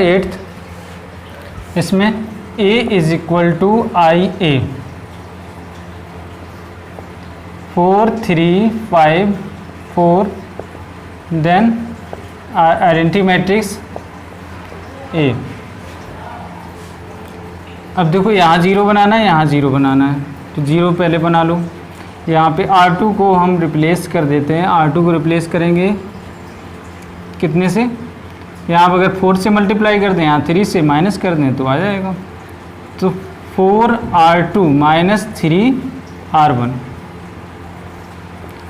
8th, इसमें a is equal to I A, 4 3 5 4, then identity matrix A. अब देखो यहाँ 0 बनाना है, यहाँ 0 बनाना है, तो 0 पहले बना लो। यहाँ पे R2 को हम रिप्लेस कर देते हैं। R2 को रिप्लेस करेंगे कितने से, यहाँ पर अगर 4 से मल्टीप्लाई कर दें, यहाँ 3 से माइनस कर दें तो आ जाएगा। तो 4R2 माइनस 3R1,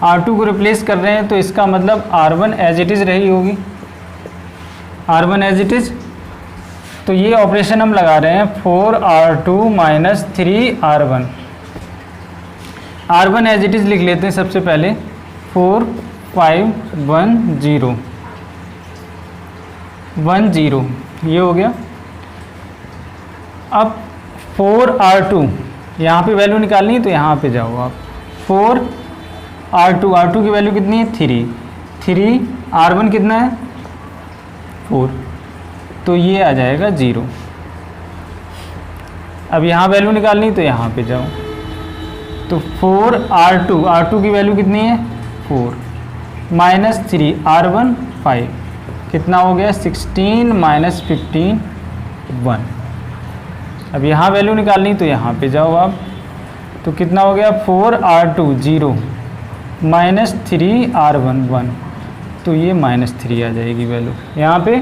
R2 को रिप्लेस कर रहे हैं तो इसका मतलब R1 एज इट इज़ रही होगी, R1 एज इट इज़। तो ये ऑपरेशन हम लगा रहे हैं 4R2 minus 3R1। R1 as it is लिख लेते हैं सबसे पहले, 4 5 1 0 1 0, ये हो गया। अब 4R2 यहाँ पे वैल्यू निकालनी है तो यहाँ पे जाओ आप, 4R2 की वैल्यू कितनी है 3, R1 कितना है 4, तो ये आ जाएगा 0। अब यहाँ वैल्यू निकालनी तो यहाँ पे जाओ, तो 4R2 की वैल्यू कितनी है 4, माइनस 3R1 5, कितना हो गया 16 माइनस 15 1। अब यहाँ वैल्यू निकालनी तो यहाँ पे जाओ आप, तो कितना हो गया 4R2 0 माइनस 3R1 1, तो ये -3 आ जाएगी वैल्यू यहाँ पे।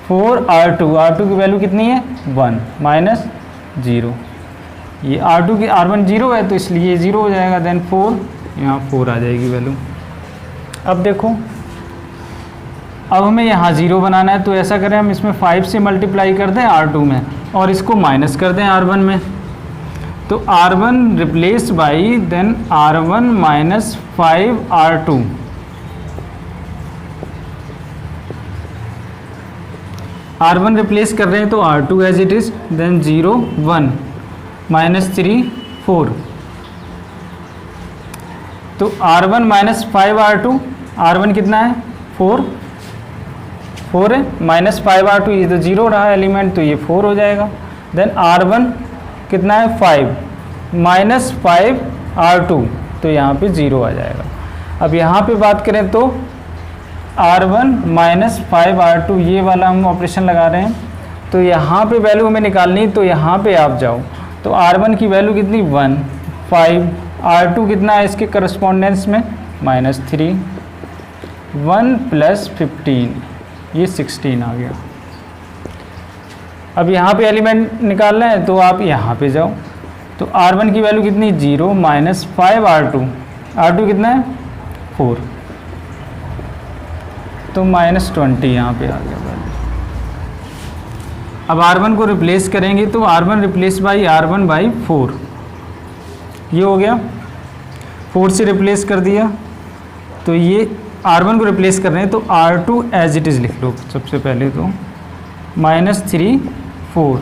4R2 की वैल्यू कितनी है 1 माइनस 0, ये R1 0 है तो इसलिए 0 हो जाएगा, देन 4, यहाँ 4 आ जाएगी वैल्यू। अब देखो, अब हमें यहाँ 0 बनाना है, तो ऐसा करें हम इसमें 5 से मल्टीप्लाई कर दें R2 में और इसको माइनस कर दें R1 में, तो R1 replace by then R1 minus 5R2। R1 replace कर रहे हैं तो R2 as it is, then 0 1 minus 3 4, तो R1 माइनस 5R2, R1 कितना है 4 है, माइनस 5R2, ये तो 0 रहा एलिमेंट तो ये 4 हो जाएगा। देन R1 कितना है 5 माइनस 5R2, तो यहाँ पे 0 आ जाएगा। अब यहाँ पे बात करें तो R1 माइनस 5R2, ये वाला हम ऑपरेशन लगा रहे हैं, तो यहाँ पे वैल्यू हमें निकालनी, तो यहाँ पे आप जाओ, तो R1 की वैल्यू कितनी 1 5, R2 कितना है इसके करस्पॉन्डेंस में -3, 1 प्लस 15, ये 16 आ गया। अब यहाँ पे एलिमेंट निकालना है तो आप यहाँ पे जाओ, तो R1 की वैल्यू कितनी 0 माइनस 5R2, R2 कितना है 4, तो -20 यहाँ पे आ गया वैल्यू। अब R1 को रिप्लेस करेंगे तो R1 replace by R1 by 4, ये हो गया, 4 से रिप्लेस कर दिया, तो ये R1 को रिप्लेस कर रहे हैं तो R2 एज इट इज़ लिख लो सबसे पहले, तो -3 4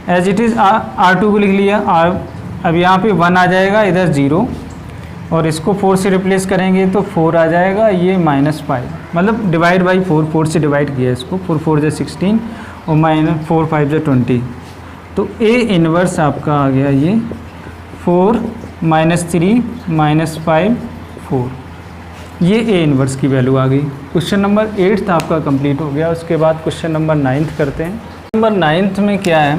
एज इट इज़ R2 को लिख लिया। अब यहाँ पे 1 आ जाएगा, इधर 0, और इसको 4 से रिप्लेस करेंगे तो 4 आ जाएगा, ये -5, मतलब डिवाइड बाई 4 से डिवाइड किया इसको, 4 4 जा 16 और -4 5 जा 20, तो A इनवर्स आपका आ गया ये 4 -3 -5 4, ये A इनवर्स की वैल्यू आ गई। क्वेश्चन नंबर 8 आपका कंप्लीट हो गया। उसके बाद क्वेश्चन नंबर 9 करते हैं। नंबर 9 में क्या है,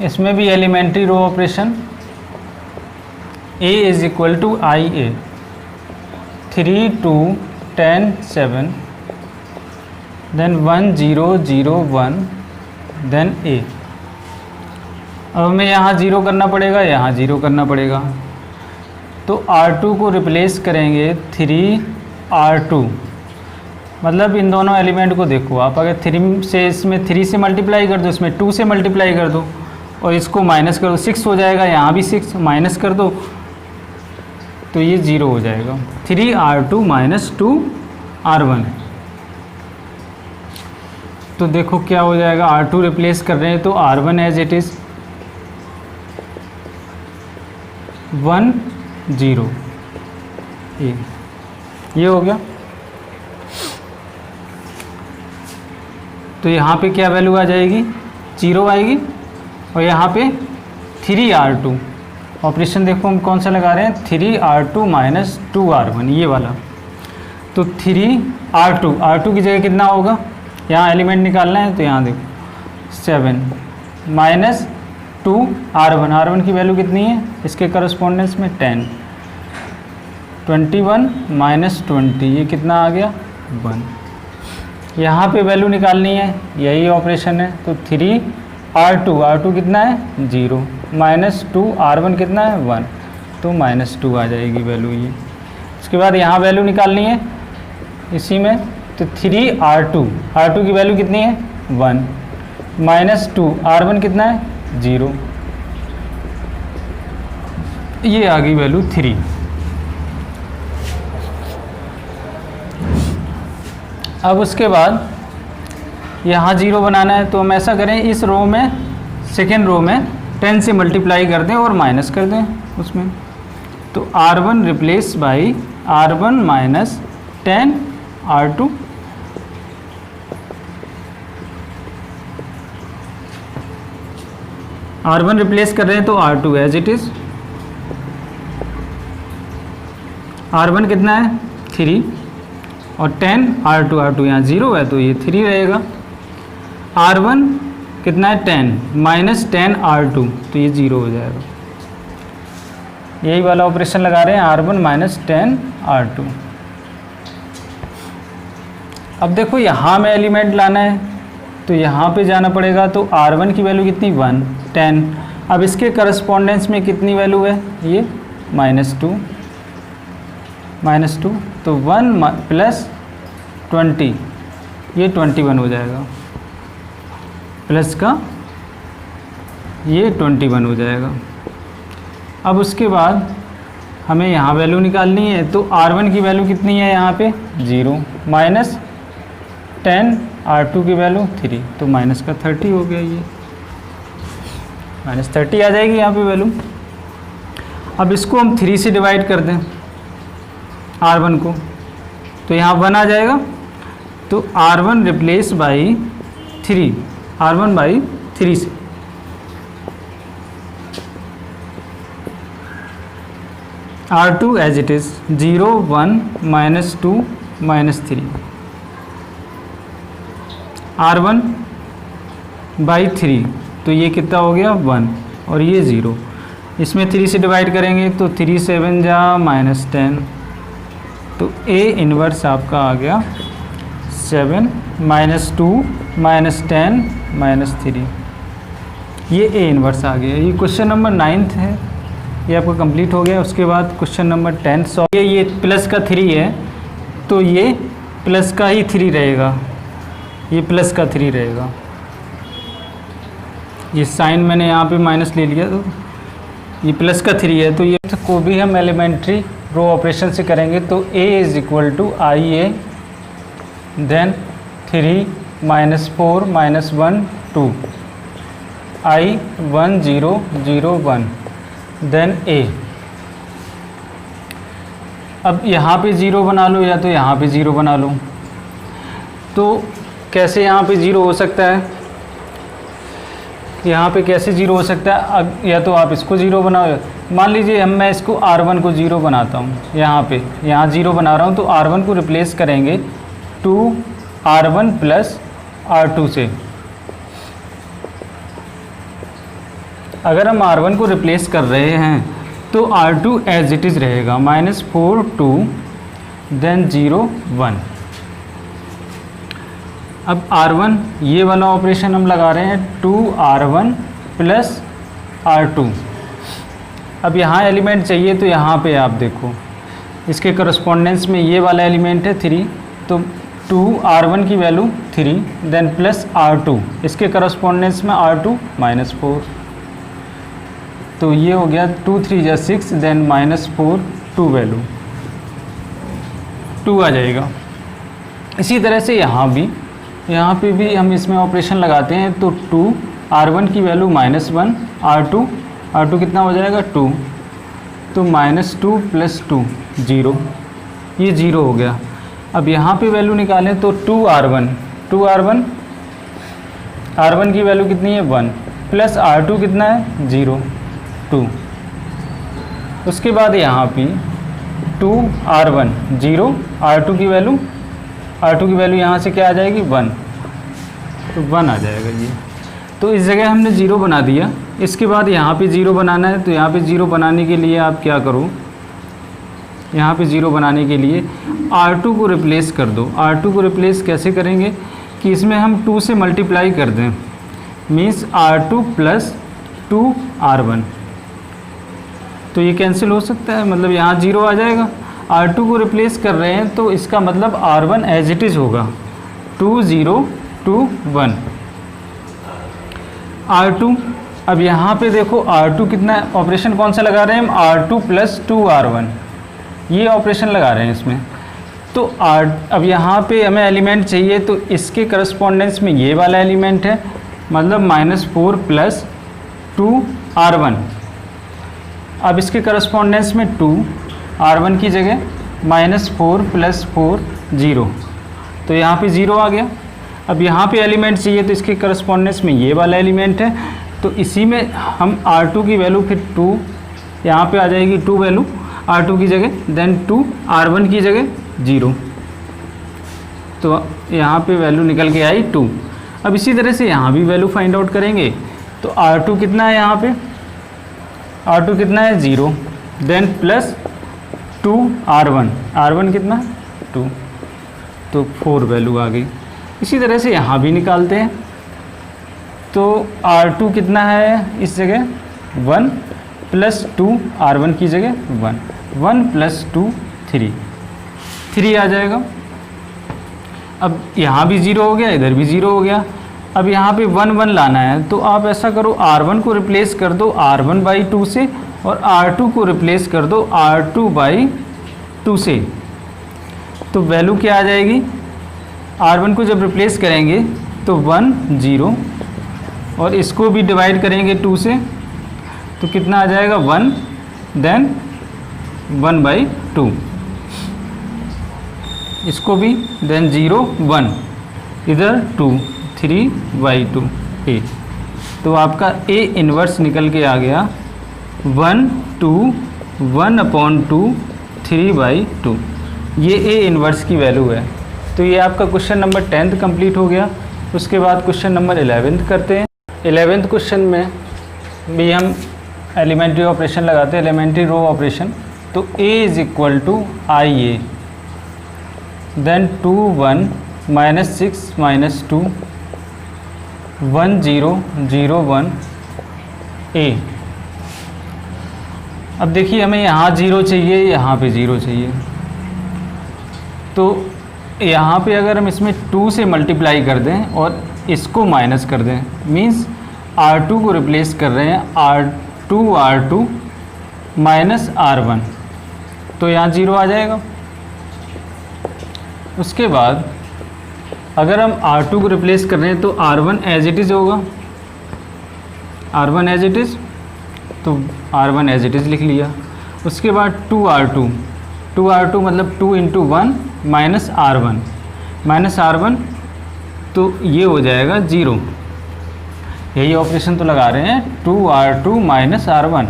इसमें भी elementary row operation, A is equal to I A, 3 2 10 7, then 1 0 0 1, then A। अब हमें यहाँ 0 करना पड़ेगा, यहाँ 0 करना पड़ेगा, तो R2 को रिप्लेस करेंगे 3R2, मतलब इन दोनों एलिमेंट को देखो आप, अगर 3 से इसमें 3 से मल्टीप्लाई कर दो, इसमें 2 से मल्टीप्लाई कर दो और इसको माइनस कर दो, 6 हो जाएगा, यहाँ भी 6 माइनस कर दो तो ये 0 हो जाएगा। 3R2 माइनस 2R1, तो देखो क्या हो जाएगा, R2 रिप्लेस कर रहे हैं तो R1 एज इट इज़ 1 0, ये हो गया। तो यहाँ पे क्या वैल्यू आ जाएगी, 0 आएगी। और यहाँ पे 3R2 ऑपरेशन देखो हम कौन सा लगा रहे हैं, 3R2 माइनस 2R1 ये वाला। तो 3R2, R2 की जगह कितना होगा, यहाँ एलिमेंट निकालना है तो यहाँ देखो 7 माइनस 2R1, R1 की वैल्यू कितनी है इसके करस्पॉन्डेंस में 10, 21 माइनस 20 ये कितना आ गया 1। यहाँ पे वैल्यू निकालनी है, यही ऑपरेशन है। तो 3R2, R2 कितना है 0 माइनस 2R1 कितना है 1, तो -2 आ जाएगी वैल्यू ये। उसके बाद यहाँ वैल्यू निकालनी है इसी में, तो 3R2, R2 की वैल्यू कितनी है 1 माइनस 2R1 कितना है 0, ये आ गई वैल्यू 3। अब उसके बाद यहाँ 0 बनाना है, तो हम ऐसा करें इस रो में, सेकेंड रो में 10 से मल्टीप्लाई कर दें और माइनस कर दें उसमें। तो R1 replace by R1 minus 10 R2, R1 replace कर रहे हैं तो R2 as it is, R1 कितना है 3 और 10 R2 यहाँ 0 है तो ये 3 रहेगा। R1 कितना है 10 माइनस 10 R2 तो ये 0 हो जाएगा। यही वाला ऑपरेशन लगा रहे हैं R1 माइनस 10 R2। अब देखो यहाँ में एलिमेंट लाना है तो यहाँ पे जाना पड़ेगा, तो R1 की वैल्यू कितनी 1 10, अब इसके करस्पॉन्डेंस में कितनी वैल्यू है ये -2 तो 1 प्लस 20 ये 21 हो जाएगा, प्लस का ये 21 हो जाएगा। अब उसके बाद हमें यहाँ वैल्यू निकालनी है, तो R1 की वैल्यू कितनी है यहाँ पे 0 माइनस 10 R2 की वैल्यू 3 तो माइनस का 30 हो गया, ये -30 आ जाएगी यहाँ पे वैल्यू। अब इसको हम 3 से डिवाइड कर दें R1 को, तो यहाँ 1 आ जाएगा। तो R1 replace by 3, R1 by 3 से, R2 as it is 0 1 -2 -3, R1 by 3 तो ये कितना हो गया 1 और ये 0, इसमें 3 से डिवाइड करेंगे तो 3 7 जा -10, तो A इन्वर्स आपका आ गया 7 -2 -10 -3, ये A इन्वर्स आ गया। ये क्वेश्चन नंबर 9 है, ये आपका कंप्लीट हो गया। उसके बाद क्वेश्चन नंबर 10 सॉल्व, ये प्लस का 3 है तो ये प्लस का ही 3 रहेगा, ये प्लस का 3 रहेगा। ये साइन मैंने यहाँ पे माइनस ले लिया, तो ये प्लस का 3 है, तो ये को भी हम एलिमेंट्री रो ऑपरेशन से करेंगे। तो A is equal to IA then 3 -4 -1 2 I 1 0 0 1 then A। अब यहाँ पे 0 बना लो या तो यहाँ पे 0 बना लो, तो कैसे यहाँ पे 0 हो सकता है, यहाँ पे कैसे 0 हो सकता है। अब या तो आप इसको 0 बनाओ, मान लीजिए मैं इसको R1 को 0 बनाता हूँ, यहाँ 0 बना रहा हूँ, तो R1 को रिप्लेस करेंगे 2R1 प्लस R2 से। अगर हम R1 को रिप्लेस कर रहे हैं तो R2 एज इट इज़ रहेगा -4 2 देन 0 1। अब R1 ये वाला ऑपरेशन हम लगा रहे हैं 2R1 प्लस R2। अब यहाँ एलिमेंट चाहिए, तो यहाँ पे आप देखो इसके करस्पॉन्डेंस में ये वाला एलिमेंट है 3, तो 2R1 की वैल्यू 3 देन प्लस R2, इसके करस्पॉन्डेंस में R2 -4, तो ये हो गया 2 3 जा 6 देन -4 2 वैल्यू 2 आ जाएगा। इसी तरह से यहाँ पे भी हम इसमें ऑपरेशन लगाते हैं, तो 2R1 की वैल्यू -1 R2 कितना हो जाएगा 2, तो -2 प्लस 2 0, ये 0 हो गया। अब यहाँ पे वैल्यू निकालें तो 2R1 R1 की वैल्यू कितनी है 1 प्लस R2 कितना है 0 2। उसके बाद यहाँ पे 2R1 0, R2 की वैल्यू यहाँ से क्या आ जाएगी 1, तो 1 आ जाएगा ये। तो इस जगह हमने 0 बना दिया। इसके बाद यहाँ पे 0 बनाना है, तो यहाँ पे 0 बनाने के लिए आप क्या करो, यहाँ पे 0 बनाने के लिए R2 को रिप्लेस कर दो। R2 को रिप्लेस कैसे करेंगे कि इसमें हम 2 से मल्टीप्लाई कर दें, मीन्स R2 प्लस 2R1, तो ये कैंसिल हो सकता है, मतलब यहाँ 0 आ जाएगा। R2 को रिप्लेस कर रहे हैं तो इसका मतलब R1 एज इट इज़ होगा 2 0 2 1 R2। अब यहाँ पे देखो R2 कितना है, ऑपरेशन कौन सा लगा रहे हैं हम, R2 प्लस 2R1, ये ऑपरेशन लगा रहे हैं इसमें। तो अब यहाँ पे हमें एलिमेंट चाहिए, तो इसके करस्पॉन्डेंस में ये वाला एलिमेंट है, मतलब -4 प्लस 2R1। अब इसके करस्पॉन्डेंस में 2R1 की जगह -4 प्लस 4 0, तो यहाँ पे 0 आ गया। अब यहाँ पे एलिमेंट चाहिए, तो इसके करस्पॉन्डेंस में ये वाला एलिमेंट है, तो इसी में हम R2 की वैल्यू फिर 2, यहाँ पे आ जाएगी 2 वैल्यू R2 की जगह, देन 2R1 की जगह 0, तो यहाँ पे वैल्यू निकल के आई 2। अब इसी तरह से यहाँ भी वैल्यू फाइंड आउट करेंगे, तो R2 कितना है, यहाँ पे R2 कितना है 0, देन प्लस 2R1 कितना 2, तो 4 वैल्यू आ गई। इसी तरह से यहाँ भी निकालते हैं, तो R2 कितना है इस जगह 1 प्लस 2R1 की जगह 1 प्लस 2 3 आ जाएगा। अब यहाँ भी 0 हो गया, इधर भी 0 हो गया। अब यहाँ पे 1 1 लाना है, तो आप ऐसा करो R1 को रिप्लेस कर दो R1/2 से, और R2 को रिप्लेस कर दो R2/2 से, तो वैल्यू क्या आ जाएगी, R1 को जब रिप्लेस करेंगे तो 1 0, और इसको भी डिवाइड करेंगे 2 से, तो कितना आ जाएगा 1, देन 1/2, इसको भी देन 0 1, इधर 2 3/2 A, तो आपका A इन्वर्स निकल के आ गया 1 2 1/2 3/2, ये A इन्वर्स की वैल्यू है। तो ये आपका क्वेश्चन नंबर 10th कंप्लीट हो गया। उसके बाद क्वेश्चन नंबर 11th करते हैं। 11th क्वेश्चन में भी हम एलिमेंट्री ऑपरेशन लगाते हैं, एलिमेंट्री रो ऑपरेशन। तो A = IA, देन 2 1 -6 -2 1 0 0 1 A। अब देखिए हमें यहाँ 0 चाहिए, यहाँ पे 0 चाहिए, तो यहाँ पे अगर हम इसमें 2 से मल्टीप्लाई कर दें और इसको माइनस कर दें, मीन्स R2 को रिप्लेस कर रहे हैं R2 माइनस R1, तो यहाँ 0 आ जाएगा। उसके बाद अगर हम R2 को रिप्लेस कर रहे हैं तो R1 एज इट इज़ होगा, R1 एज इट इज़, तो R1 एज इट इज़ लिख लिया। उसके बाद 2R2 मतलब 2 × 1 माइनस R1, तो ये हो जाएगा 0। यही ऑपरेशन तो लगा रहे हैं, 2R2 माइनस R1,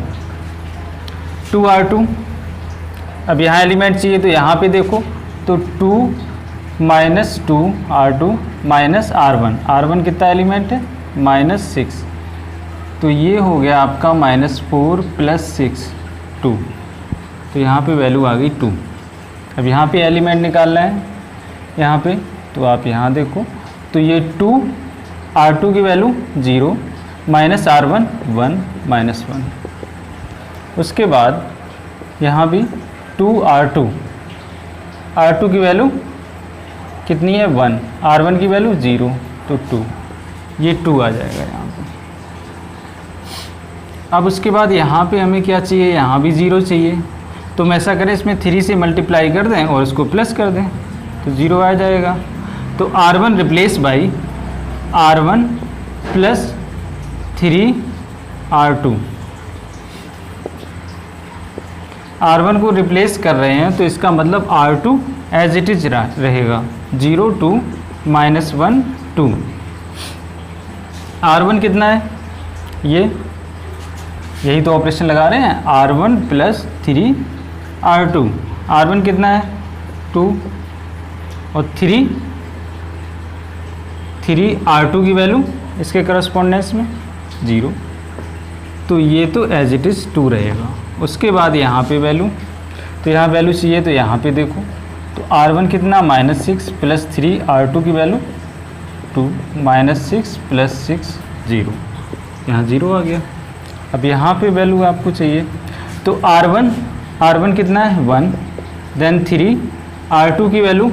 2R2। अब यहाँ एलिमेंट चाहिए, तो यहाँ पे देखो, तो 2 माइनस 2R2 माइनस R1 कितना एलिमेंट है -6, तो ये हो गया आपका -4 + 6 2, तो यहाँ पे वैल्यू आ गई 2। अब यहाँ पे एलिमेंट निकालना है यहाँ पे, तो आप यहाँ देखो, तो ये 2R2 की वैल्यू 0 माइनस R1 1 -1। उसके बाद यहाँ भी 2R2 की वैल्यू कितनी है 1, R1 की वैल्यू 0, तो 2, ये 2 आ जाएगा यहाँ पे। अब उसके बाद यहाँ पे हमें क्या चाहिए, यहाँ भी 0 चाहिए, तो हम ऐसा करें, इसमें 3 से मल्टीप्लाई कर दें और इसको प्लस कर दें, तो 0 आ जाएगा। तो R1 replace by R1 plus 3R2, R1 को रिप्लेस कर रहे हैं, तो इसका मतलब R2 एज इट इज रहेगा 0 2 -1 2। R1 कितना है, ये यही तो ऑपरेशन लगा रहे हैं, R1 प्लस 3R2। R1 कितना है 2 और 3R2 की वैल्यू इसके करस्पॉन्डेंस में 0, तो ये तो एज इट इज़ 2 रहेगा। उसके बाद यहाँ पे वैल्यू, तो यहाँ वैल्यू चाहिए तो यहाँ पे देखो, तो R1 कितना -6 प्लस 3R2 की वैल्यू 2, -6 प्लस 6 0, यहाँ 0 आ गया। अब यहाँ पे वैल्यू आपको चाहिए, तो R1 कितना है 1, देन 3R2 की वैल्यू,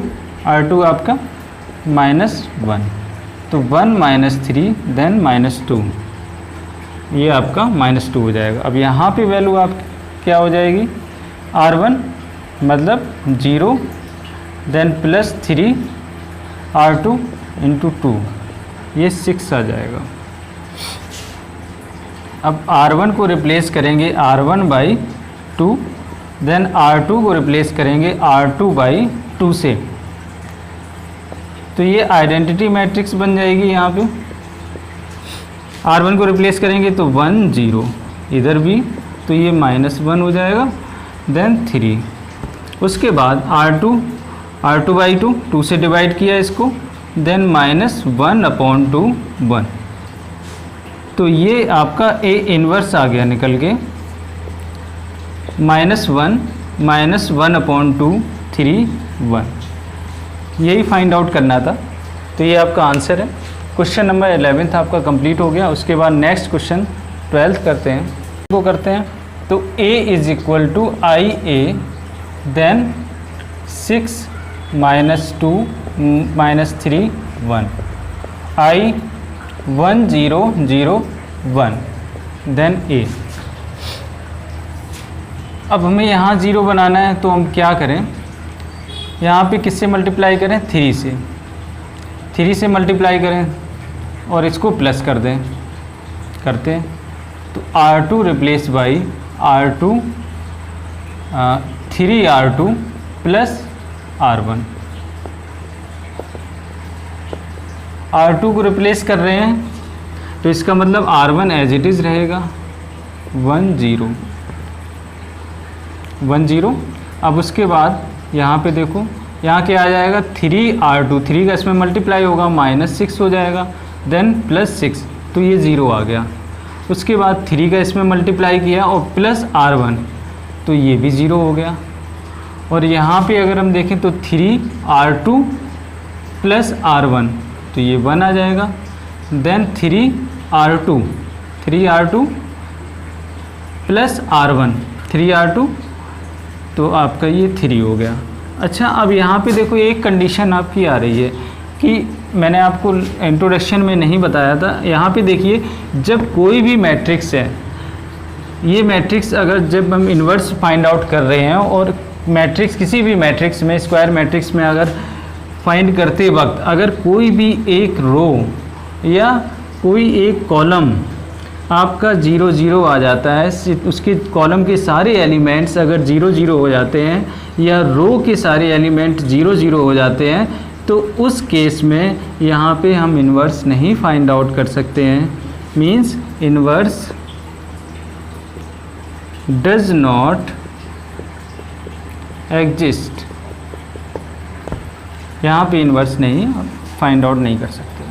R2 आपका -1, तो 1 - 3 देन -2, ये आपका -2 हो जाएगा। अब यहाँ पे वैल्यू आप क्या हो जाएगी, R1 मतलब 0 देन प्लस 3R2 इंटू 2, ये 6 आ जाएगा। अब R1 को रिप्लेस करेंगे R1/2, देन R2 को रिप्लेस करेंगे R2/2 से, तो ये आइडेंटिटी मैट्रिक्स बन जाएगी। यहाँ पे R1 को रिप्लेस करेंगे तो 1 0, इधर भी तो ये -1 हो जाएगा, देन 3। उसके बाद R2/2, 2 से डिवाइड किया इसको, देन -1/2 1, तो ये आपका A इन्वर्स आ गया निकल के, -1/2 3 1, यही फाइंड आउट करना था। तो ये आपका आंसर है। क्वेश्चन नंबर 11 आपका कंप्लीट हो गया। उसके बाद नेक्स्ट क्वेश्चन 12 करते हैं, वो करते हैं। तो A = IA, then 6 - 2 - 3 1, I 1 0 0 1, then A। अब हमें यहाँ 0 बनाना है, तो हम क्या करें, यहाँ पे किससे मल्टीप्लाई करें, 3 से मल्टीप्लाई करें और इसको प्लस कर दें, करते हैं। तो R2 replace by R2, 3R2 plus R1, R2 को रिप्लेस कर रहे हैं, तो इसका मतलब R1 एज इट इज़ रहेगा 1 0 1 0। अब उसके बाद यहाँ पे देखो, यहाँ क्या आ जाएगा, 3R2, 3 का इसमें मल्टीप्लाई होगा, -6 हो जाएगा, देन +6, तो ये 0 आ गया। उसके बाद 3 का इसमें मल्टीप्लाई किया और प्लस R1, तो ये भी 0 हो गया। और यहाँ पे अगर हम देखें तो 3R2 प्लस R1, तो ये 1 आ जाएगा, then 3R2 plus R1, 3R2, तो आपका ये 3 हो गया। अच्छा, अब यहाँ पे देखो एक कंडीशन आपकी आ रही है कि मैंने आपको इंट्रोडक्शन में नहीं बताया था। यहाँ पे देखिए, जब कोई भी मैट्रिक्स है, ये मैट्रिक्स अगर जब हम इन्वर्स फाइंड आउट कर रहे हैं और मैट्रिक्स किसी भी मैट्रिक्स में, स्क्वायर मैट्रिक्स में अगर फाइंड करते वक्त अगर कोई भी एक रो या कोई एक कॉलम आपका 0 0 आ जाता है, उसके कॉलम के सारे एलिमेंट्स अगर 0 0 हो जाते हैं या रो के सारे एलिमेंट 0 0 हो जाते हैं, तो उस केस में यहाँ पे हम इन्वर्स नहीं फाइंड आउट कर सकते हैं। Means inverse does not exist, यहाँ पे इन्वर्स नहीं फाइंड आउट नहीं कर सकते।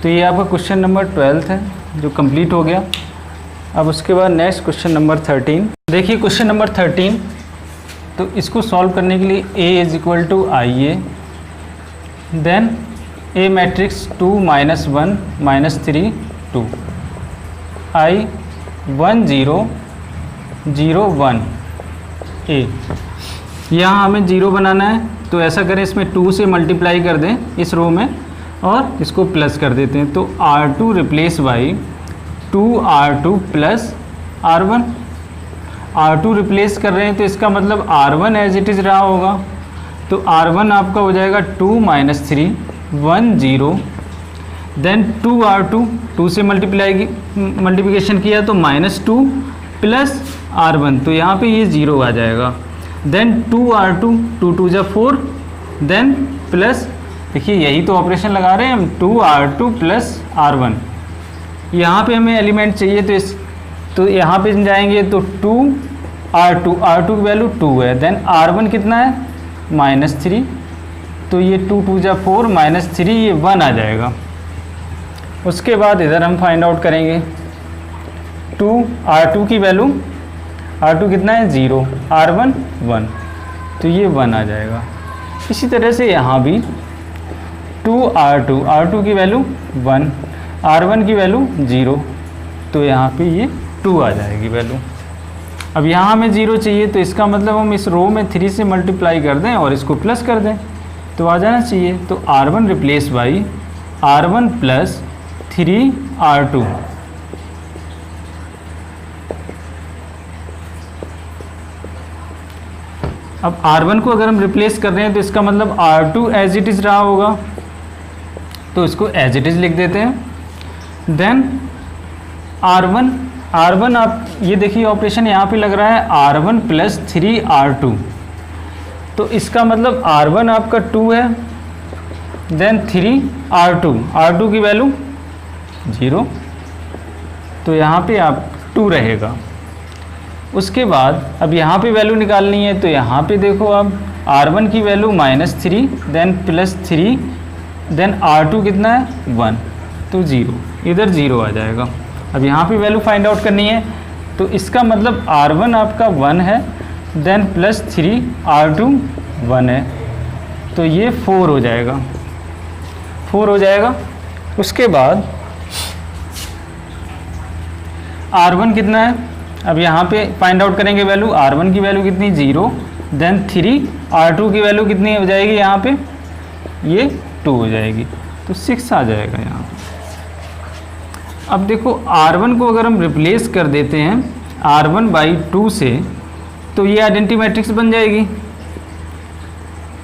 तो ये आपका क्वेश्चन नंबर 12 है जो कंप्लीट हो गया। अब उसके बाद नेक्स्ट क्वेश्चन नंबर 13। देखिए क्वेश्चन नंबर 13, तो इसको सॉल्व करने के लिए A = IA, then A matrix 2 - 1 - 3 2, I 1 0 0 1 A। यहाँ हमें 0 बनाना है, तो ऐसा करें, इसमें 2 से मल्टीप्लाई कर दें इस रो में और इसको प्लस कर देते हैं। तो R2 replace by 2R2 plus R1, R2 replace कर रहे हैं, तो इसका मतलब R1 एज इट इज़ रहा होगा, तो R1 आपका हो जाएगा 2 - 3 1 0, देन 2R2, 2 से मल्टीप्लिकेशन किया तो -2 प्लस R1, तो यहाँ पे ये 0 आ जाएगा, देन 2R2, 2 2 = 4, देन प्लस, देखिए यही तो ऑपरेशन लगा रहे हैं हम, 2R2 प्लस R1, यहाँ पे हमें एलिमेंट चाहिए तो यहाँ पे जाएंगे तो 2R2 की वैल्यू 2 है, देन R1 कितना है -3, तो ये 2 2 जा 4 -3 ये 1 आ जाएगा। उसके बाद इधर हम फाइंड आउट करेंगे 2R2 की वैल्यू, R2 कितना है 0, R1 1, तो ये 1 आ जाएगा। इसी तरह से यहाँ भी 2R2 की वैल्यू 1, R1 की वैल्यू 0, तो यहाँ पे ये 2 आ जाएगी वैल्यू। अब यहाँ हमें 0 चाहिए, तो इसका मतलब हम इस रो में 3 से मल्टीप्लाई कर दें और इसको प्लस कर दें तो आ जाना चाहिए। तो R1 replace by R1 plus 3R2। अब R1 को अगर हम रिप्लेस कर रहे हैं तो इसका मतलब R2 एज इट इज़ रहा होगा, तो इसको एज इट इज़ लिख देते हैं। देन R1 आप ये देखिए ऑपरेशन यहाँ पे लग रहा है R1 प्लस 3R2, तो इसका मतलब R1 आपका 2 है, देन 3R2 की वैल्यू 0, तो यहाँ पे आप 2 रहेगा। उसके बाद अब यहाँ पे वैल्यू निकालनी है, तो यहाँ पे देखो अब R1 की वैल्यू -3, देन +3, देन R2 कितना है 1, तो 0, इधर 0 आ जाएगा। अब यहाँ पे वैल्यू फाइंड आउट करनी है, तो इसका मतलब R1 आपका 1 है, देन +3 R2 1 है, तो ये 4 हो जाएगा, 4 हो जाएगा। उसके बाद R1 कितना है, अब यहाँ पे फाइंड आउट करेंगे वैल्यू, R1 की वैल्यू कितनी 0, देन 3R2 की वैल्यू कितनी हो जाएगी यहाँ पे, ये 2 हो जाएगी, तो 6 आ जाएगा यहाँ पे। अब देखो R1 को अगर हम रिप्लेस कर देते हैं R1/2 से, तो ये आइडेंटिटी मैट्रिक्स बन जाएगी।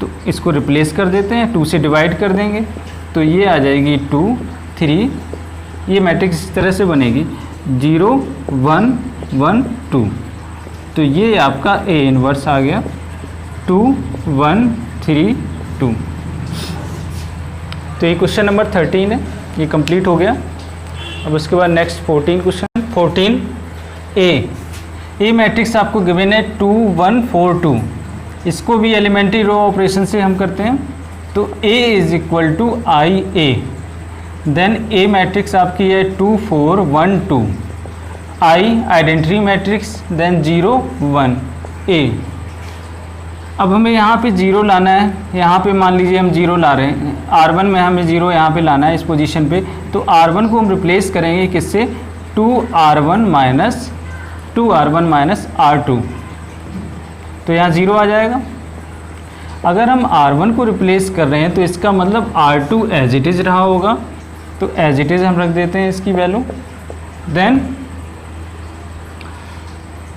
तो इसको रिप्लेस कर देते हैं, 2 से डिवाइड कर देंगे, तो ये आ जाएगी 2 3, ये मैट्रिक्स इस तरह से बनेगी 0 1 1 2, तो ये आपका A इनवर्स आ गया 2 1 3 2। तो ये क्वेश्चन नंबर 13 है, ये कंप्लीट हो गया। अब उसके बाद नेक्स्ट 14 क्वेश्चन 14A मैट्रिक्स आपको गिवन है 2 1 4 2, इसको भी एलिमेंट्री रो ऑपरेशन से हम करते हैं। तो A = IA, then A matrix आपकी है 2 4 1 2, I identity matrix, then 0 1 A। अब हमें यहाँ पे 0 लाना है, यहाँ पे मान लीजिए हम 0 ला रहे हैं, R1 में हमें 0 यहाँ पे लाना है इस पोजीशन पे, तो R1 को हम रिप्लेस करेंगे किससे, 2R1 माइनस R2, तो यहाँ 0 आ जाएगा। अगर हम R1 को रिप्लेस कर रहे हैं तो इसका मतलब R2 एज इट इज़ रहा होगा, तो एज इट इज़ हम रख देते हैं इसकी वैल्यू। देन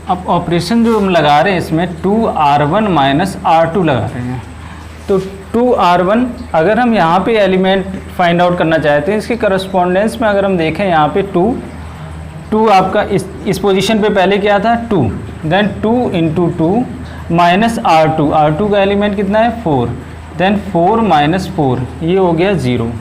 अब ऑपरेशन जो हम लगा रहे हैं इसमें 2R1 माइनस R2 लगा रहे हैं, तो 2R1 अगर हम यहाँ पे एलिमेंट फाइंड आउट करना चाहते हैं, इसके करस्पॉन्डेंस में अगर हम देखें यहाँ पे 2 आपका इस पोजीशन पे पहले क्या था 2, देन 2 × 2 माइनस R2 का एलिमेंट कितना है 4, देन 4 - 4, ये हो गया 0।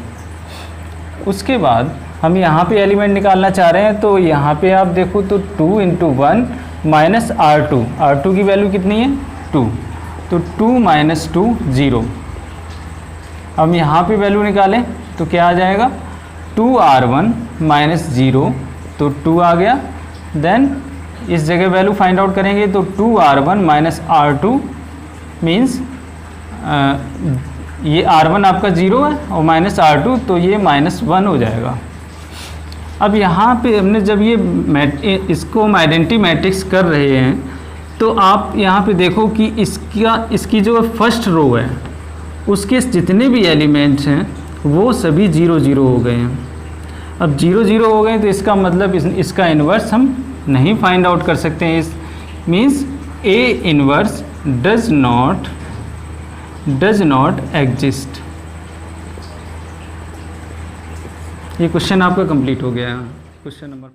उसके बाद हम यहाँ पे एलिमेंट निकालना चाह रहे हैं, तो यहाँ पे आप देखो तो 2 × 1 माइनस R2 की वैल्यू कितनी है 2, तो 2 - 2 0। हम यहाँ पे वैल्यू निकालें तो क्या आ जाएगा 2R1 माइनस 0, तो 2 आ गया। देन इस जगह वैल्यू फाइंड आउट करेंगे तो 2R1 माइनस R2 मीन्स ये R1 आपका 0 है और माइनस R2, तो ये -1 हो जाएगा। अब यहाँ पे हमने जब ये इसको हम आइडेंटिटी मैट्रिक्स कर रहे हैं, तो आप यहाँ पे देखो कि इसकी जो फर्स्ट रो है उसके जितने भी एलिमेंट्स हैं वो सभी 0 0 हो गए हैं। अब 0 0 हो गए तो इसका मतलब इसका इन्वर्स हम नहीं फाइंड आउट कर सकते हैं। इस means A inverse does not exist. ये क्वेश्चन आपका कंप्लीट हो गया है, क्वेश्चन नंबर 4।